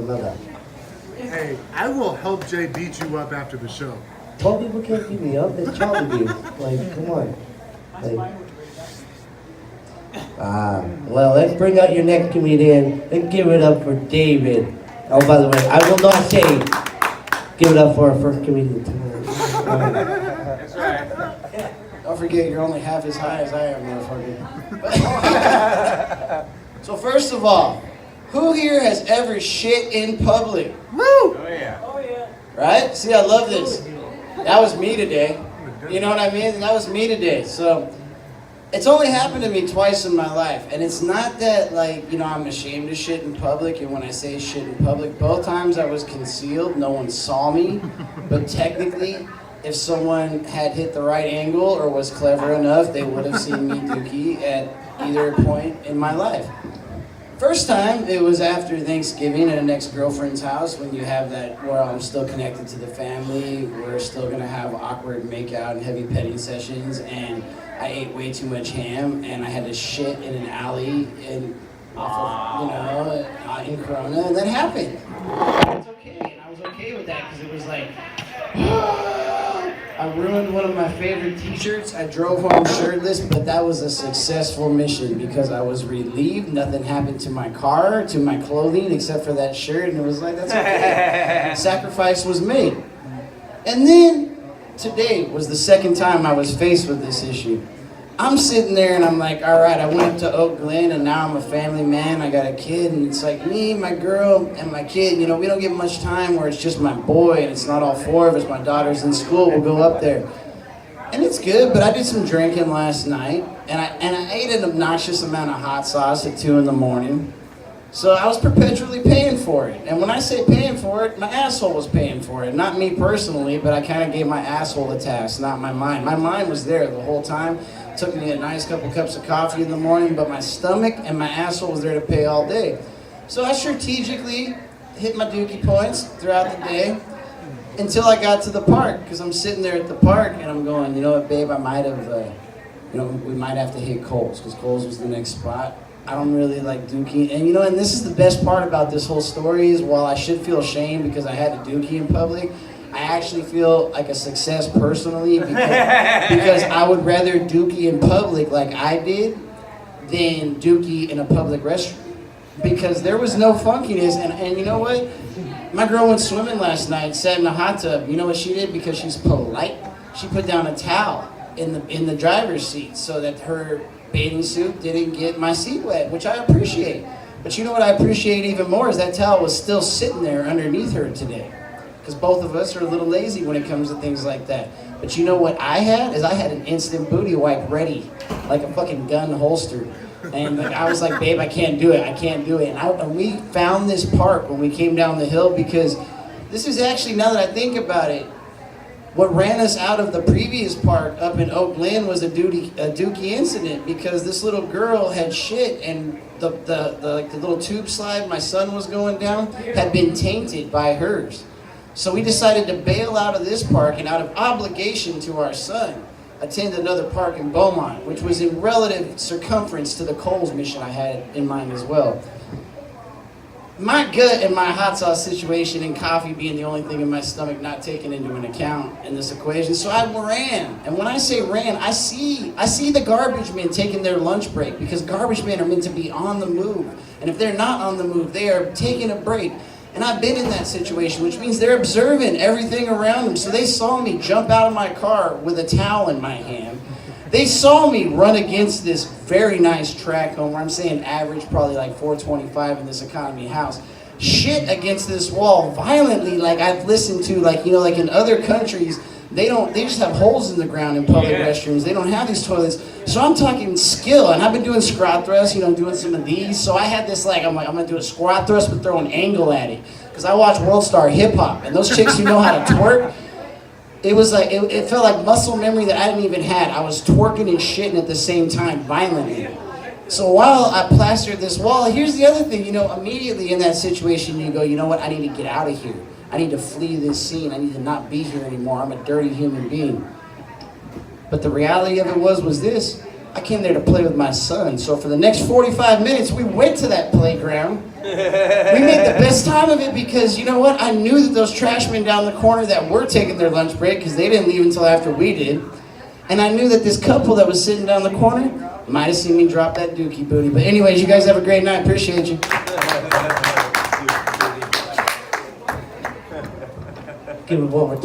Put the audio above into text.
love that. Hey, I will help Jay beat you up after the show. 12 people can't beat me up. That's child abuse. Like, come on. Like, well, let's bring out your next comedian and give it up for David. Oh, by the way, I will not say give it up for our first comedian tonight. That's right. Don't forget, you're only half as high as I am, motherfucker. So first of all, who here has ever shit in public? Woo! Oh yeah. Right? See, I love this. That was me today. You know what I mean? That was me today. So it's only happened to me twice in my life. And it's not that, like, you know, I'm ashamed to shit in public. And when I say shit in public, both times I was concealed. No one saw me. But technically, if someone had hit the right angle or was clever enough, they would have seen me dookie at either point in my life. First time, it was after Thanksgiving at an ex-girlfriend's house when you have that, where I'm still connected to the family, we're still gonna have awkward makeout and heavy petting sessions, and I ate way too much ham, and I had to shit in an alley in Corona, and that happened. It's okay, and I was okay with that, because it was like, I ruined one of my favorite t-shirts. I drove home shirtless, but that was a successful mission because I was relieved. Nothing happened to my car, to my clothing, except for that shirt, and it was like, that's okay. Sacrifice was made. And then, today was the second time I was faced with this issue. I'm sitting there and I'm like, all right, I went up to Oak Glen and now I'm a family man. I got a kid and it's like me, my girl, and my kid. You know, we don't get much time where it's just my boy and it's not all four of us. My daughter's in school. We'll go up there. And it's good, but I did some drinking last night and I ate an obnoxious amount of hot sauce at 2 in the morning. So I was perpetually paying for it. And when I say paying for it, my asshole was paying for it. Not me personally, but I kind of gave my asshole a task, not my mind. My mind was there the whole time. Took me a nice couple cups of coffee in the morning, but my stomach and my asshole was there to pay all day. So I strategically hit my dookie points throughout the day until I got to the park, because I'm sitting there at the park and I'm going, you know what, babe, I might have, we might have to hit Kohl's, because Kohl's was the next spot. I don't really like dookie. And and this is the best part about this whole story is while I should feel shame because I had to dookie in public, I actually feel like a success personally because I would rather dookie in public like I did than dookie in a public restroom. Because there was no funkiness, and you know what? My girl went swimming last night, sat in a hot tub. You know what she did? Because she's polite. She put down a towel in the driver's seat so that her bathing suit didn't get my seat wet, which I appreciate. But you know what I appreciate even more is that towel was still sitting there underneath her today. Because both of us are a little lazy when it comes to things like that. But you know what I had? Is I had an instant booty wipe ready, like a fucking gun holster. And I was like, babe, I can't do it. I can't do it. And we found this park when we came down the hill because this is actually, now that I think about it, what ran us out of the previous park up in Oak Glen was a dookie incident because this little girl had shit and the little tube slide my son was going down had been tainted by hers. So we decided to bail out of this park and out of obligation to our son, attend another park in Beaumont, which was in relative circumference to the Kohl's mission I had in mind as well. My gut and my hot sauce situation and coffee being the only thing in my stomach not taken into an account in this equation, so I ran. And when I say ran, I see the garbage men taking their lunch break because garbage men are meant to be on the move. And if they're not on the move, they are taking a break. And I've been in that situation, which means they're observing everything around them. So they saw me jump out of my car with a towel in my hand. They saw me run against this very nice track home, where I'm saying average, probably like 425 in this economy house. Shit against this wall violently, like I've listened to, like in other countries, they just have holes in the ground in public restrooms. They don't have these toilets. So I'm talking skill, and I've been doing squat thrusts, doing some of these. So I had this I'm gonna do a squat thrust but throw an angle at it. Because I watch World Star Hip Hop, and those chicks who know how to twerk, it was like, it felt like muscle memory that I didn't even have. I was twerking and shitting at the same time, violently. So while I plastered this wall, here's the other thing, immediately in that situation you go, you know what, I need to get out of here. I need to flee this scene. I need to not be here anymore. I'm a dirty human being. But the reality of it was this. I came there to play with my son. So for the next 45 minutes, we went to that playground. We made the best time of it because, you know what? I knew that those trash men down the corner that were taking their lunch break, because they didn't leave until after we did. And I knew that this couple that was sitting down the corner might have seen me drop that dookie booty. But anyways, you guys have a great night. Appreciate you. Give it one more time.